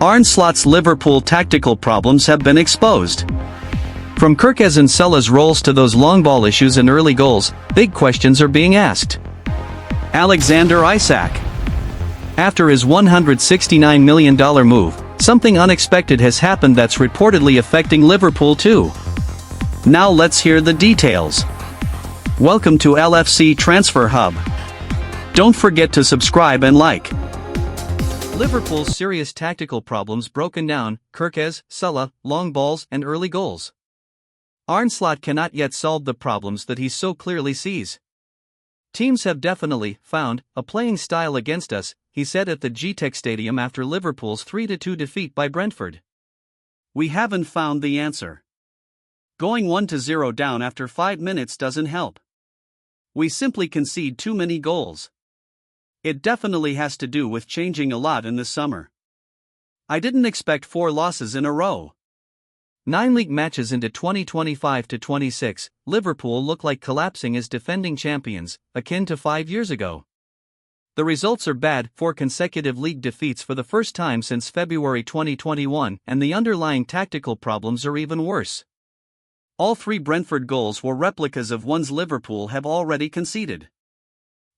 Arne Slot's Liverpool tactical problems have been exposed. From Kerkez and Salah's roles to those long ball issues and early goals, big questions are being asked. Alexander Isak. After his $169 million move, something unexpected has happened that's reportedly affecting Liverpool too. Now let's hear the details. Welcome to LFC Transfer Hub. Don't forget to subscribe and like. Liverpool's serious tactical problems broken down: Kerkez, Salah, long balls and early goals. Arne Slot cannot yet solve the problems that he so clearly sees. Teams have definitely found a playing style against us, he said at the GTEC Stadium after Liverpool's 3-2 defeat by Brentford. We haven't found the answer. Going 1-0 down after 5 minutes doesn't help. We simply concede too many goals. It definitely has to do with changing a lot in the summer. I didn't expect 4 losses in a row. 9 league matches into 2025-26, Liverpool look like collapsing as defending champions, akin to 5 years ago. The results are bad: 4 consecutive league defeats for the first time since February 2021, and the underlying tactical problems are even worse. All 3 Brentford goals were replicas of ones Liverpool have already conceded.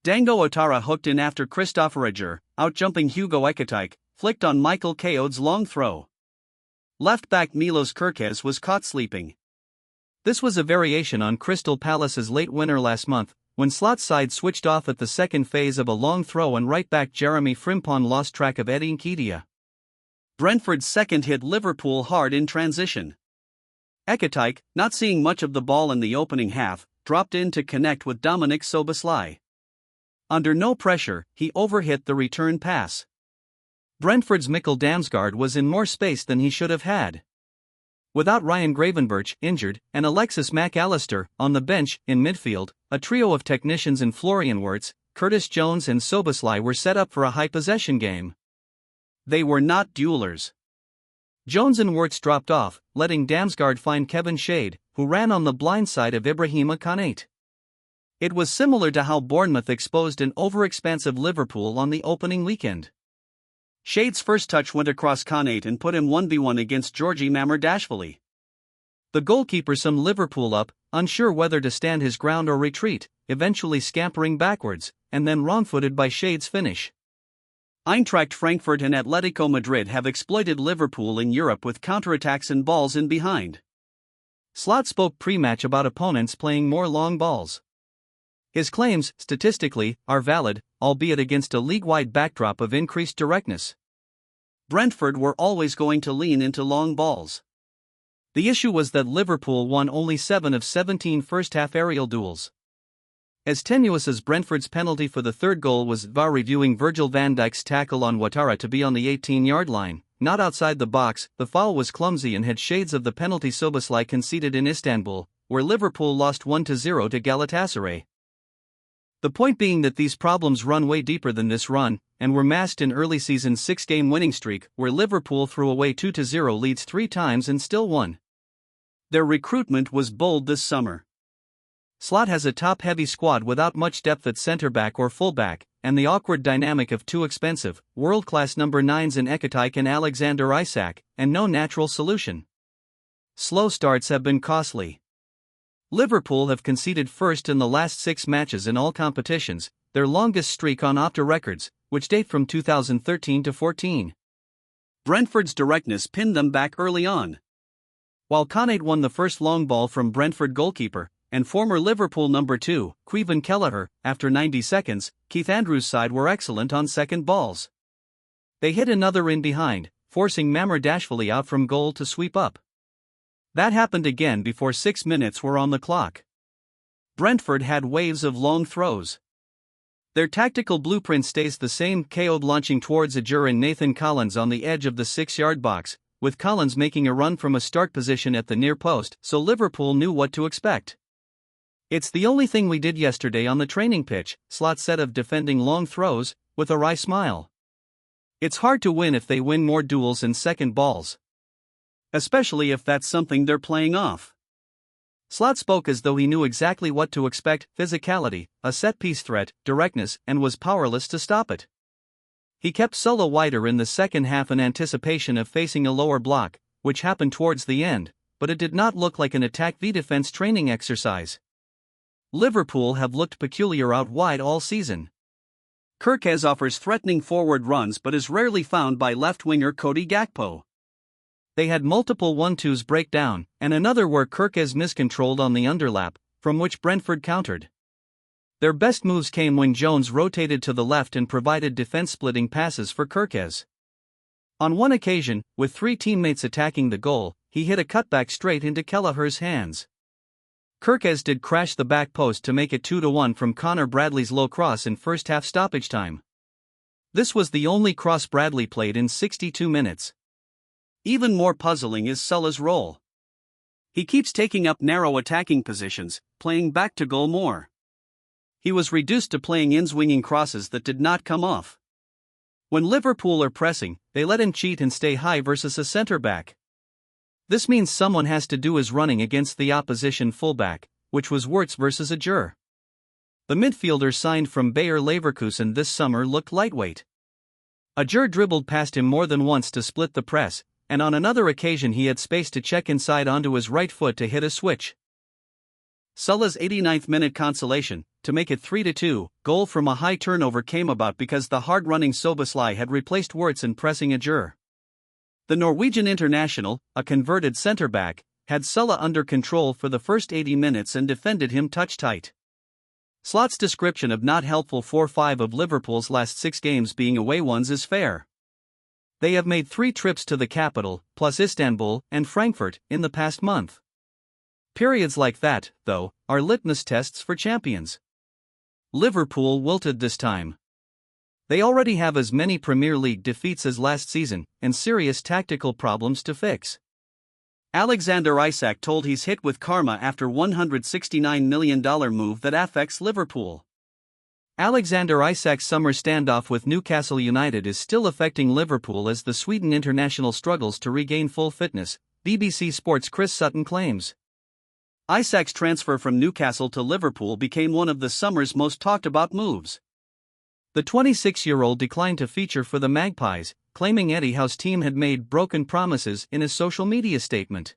Dango Ouattara hooked in after Christopher Rudiger, outjumping Hugo Ekitike, flicked on Michael Keogh's long throw. Left-back Milos Kerkez was caught sleeping. This was a variation on Crystal Palace's late winner last month, when Slot's side switched off at the second phase of a long throw and right-back Jeremy Frimpong lost track of Eddie Nketiah. Brentford's second hit Liverpool hard in transition. Ekitike, not seeing much of the ball in the opening half, dropped in to connect with Dominic Szoboszlai. Under no pressure, he overhit the return pass. Brentford's Mikkel Damsgaard was in more space than he should have had. Without Ryan Gravenberch, injured, and Alexis Mac Allister on the bench in midfield, a trio of technicians in Florian Wirtz, Curtis Jones and Szoboszlai were set up for a high-possession game. They were not duellers. Jones and Wirtz dropped off, letting Damsgaard find Kevin Shade, who ran on the blind side of Ibrahima Konate. It was similar to how Bournemouth exposed an overexpansive Liverpool on the opening weekend. Shade's first touch went across Konate and put him 1v1 against Georgi Mamardashvili. The goalkeeper summed Liverpool up, unsure whether to stand his ground or retreat, eventually scampering backwards, and then wrong-footed by Shade's finish. Eintracht Frankfurt and Atletico Madrid have exploited Liverpool in Europe with counterattacks and balls in behind. Slot spoke pre-match about opponents playing more long balls. His claims, statistically, are valid, albeit against a league-wide backdrop of increased directness. Brentford were always going to lean into long balls. The issue was that Liverpool won only 7 of 17 first-half aerial duels. As tenuous as Brentford's penalty for the third goal was, VAR reviewing Virgil van Dijk's tackle on Ouattara to be on the 18-yard line, not outside the box, the foul was clumsy and had shades of the penalty Szoboszlai conceded in Istanbul, where Liverpool lost 1-0 to Galatasaray. The point being that these problems run way deeper than this run, and were masked in early season's 6-game winning streak, where Liverpool threw away 2-0 leads 3 times and still won. Their recruitment was bold this summer. Slot has a top-heavy squad without much depth at centre-back or full-back, and the awkward dynamic of 2 expensive, world-class number 9s in Ekitike and Alexander Isak, and no natural solution. Slow starts have been costly. Liverpool have conceded first in the last 6 matches in all competitions, their longest streak on Opta records, which date from 2013-14. Brentford's directness pinned them back early on. While Konate won the first long ball from Brentford goalkeeper, and former Liverpool number 2, Caoimhin Kelleher, after 90 seconds, Keith Andrews' side were excellent on second balls. They hit another in behind, forcing Mamardashvili out from goal to sweep up. That happened again before 6 minutes were on the clock. Brentford had waves of long throws. Their tactical blueprint stays the same: Keogh launching towards Ajur and Nathan Collins on the edge of the 6-yard box, with Collins making a run from a start position at the near post, so Liverpool knew what to expect. It's the only thing we did yesterday on the training pitch, Slot said of defending long throws, with a wry smile. It's hard to win if they win more duels and second balls. Especially if that's something they're playing off. Slot spoke as though he knew exactly what to expect: physicality, a set-piece threat, directness, and was powerless to stop it. He kept Salah wider in the second half in anticipation of facing a lower block, which happened towards the end, but it did not look like an attack v defense training exercise. Liverpool have looked peculiar out wide all season. Kirkez offers threatening forward runs but is rarely found by left winger Cody Gakpo. They had multiple 1-2s break down, and another where Kirkez miscontrolled on the underlap, from which Brentford countered. Their best moves came when Jones rotated to the left and provided defense-splitting passes for Kirkez. On one occasion, with three teammates attacking the goal, he hit a cutback straight into Kelleher's hands. Kirkez did crash the back post to make it 2-1 from Connor Bradley's low cross in first-half stoppage time. This was the only cross Bradley played in 62 minutes. Even more puzzling is Salah's role. He keeps taking up narrow attacking positions, playing back to goal more. He was reduced to playing in swinging crosses that did not come off. When Liverpool are pressing, they let him cheat and stay high versus a centre-back. This means someone has to do his running against the opposition fullback, which was Wirtz versus Ajur. The midfielder signed from Bayer Leverkusen this summer looked lightweight. Ajur dribbled past him more than once to split the press, and on another occasion he had space to check inside onto his right foot to hit a switch. Salah's 89th minute consolation, to make it 3-2, goal from a high turnover came about because the hard-running Szoboszlai had replaced Wirtz in pressing Ajur. The Norwegian international, a converted centre-back, had Salah under control for the first 80 minutes and defended him touch-tight. Slot's description of not helpful 4-5 of Liverpool's last 6 games being away ones is fair. They have made 3 trips to the capital, plus Istanbul and Frankfurt, in the past month. Periods like that, though, are litmus tests for champions. Liverpool wilted this time. They already have as many Premier League defeats as last season, and serious tactical problems to fix. Alexander Isak told he's hit with karma after $169 million move that affects Liverpool. Alexander Isak's summer standoff with Newcastle United is still affecting Liverpool as the Sweden international struggles to regain full fitness, BBC Sport's Chris Sutton claims. Isak's transfer from Newcastle to Liverpool became one of the summer's most talked about moves. The 26-year-old declined to feature for the Magpies, claiming Eddie Howe's team had made broken promises in a social media statement.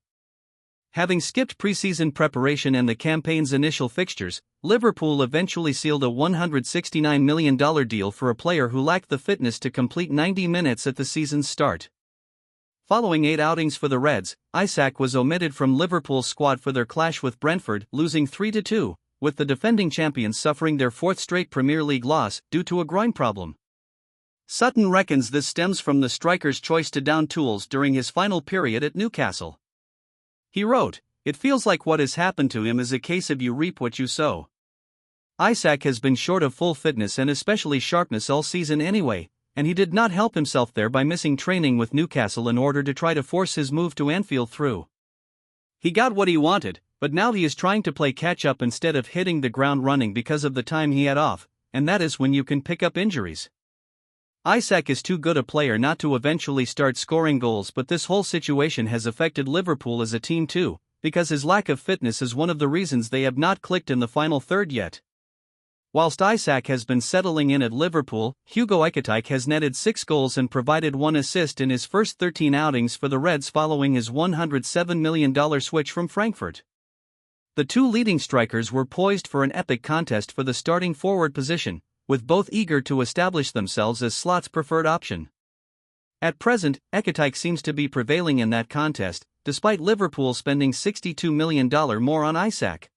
Having skipped preseason preparation and the campaign's initial fixtures, Liverpool eventually sealed a $169 million deal for a player who lacked the fitness to complete 90 minutes at the season's start. Following 8 outings for the Reds, Isak was omitted from Liverpool's squad for their clash with Brentford, losing 3-2. With the defending champions suffering their 4th straight Premier League loss due to a groin problem. Sutton reckons this stems from the striker's choice to down tools during his final period at Newcastle. He wrote, "It feels like what has happened to him is a case of you reap what you sow." Isak has been short of full fitness and especially sharpness all season anyway, and he did not help himself there by missing training with Newcastle in order to try to force his move to Anfield through. He got what he wanted, but now he is trying to play catch-up instead of hitting the ground running because of the time he had off, and that is when you can pick up injuries. Isak is too good a player not to eventually start scoring goals, but this whole situation has affected Liverpool as a team too, because his lack of fitness is one of the reasons they have not clicked in the final third yet. Whilst Isak has been settling in at Liverpool, Hugo Ekitike has netted 6 goals and provided 1 assist in his first 13 outings for the Reds following his $107 million switch from Frankfurt. The 2 leading strikers were poised for an epic contest for the starting forward position, with both eager to establish themselves as Slot's preferred option. At present, Ekitike seems to be prevailing in that contest, despite Liverpool spending $62 million more on Isak.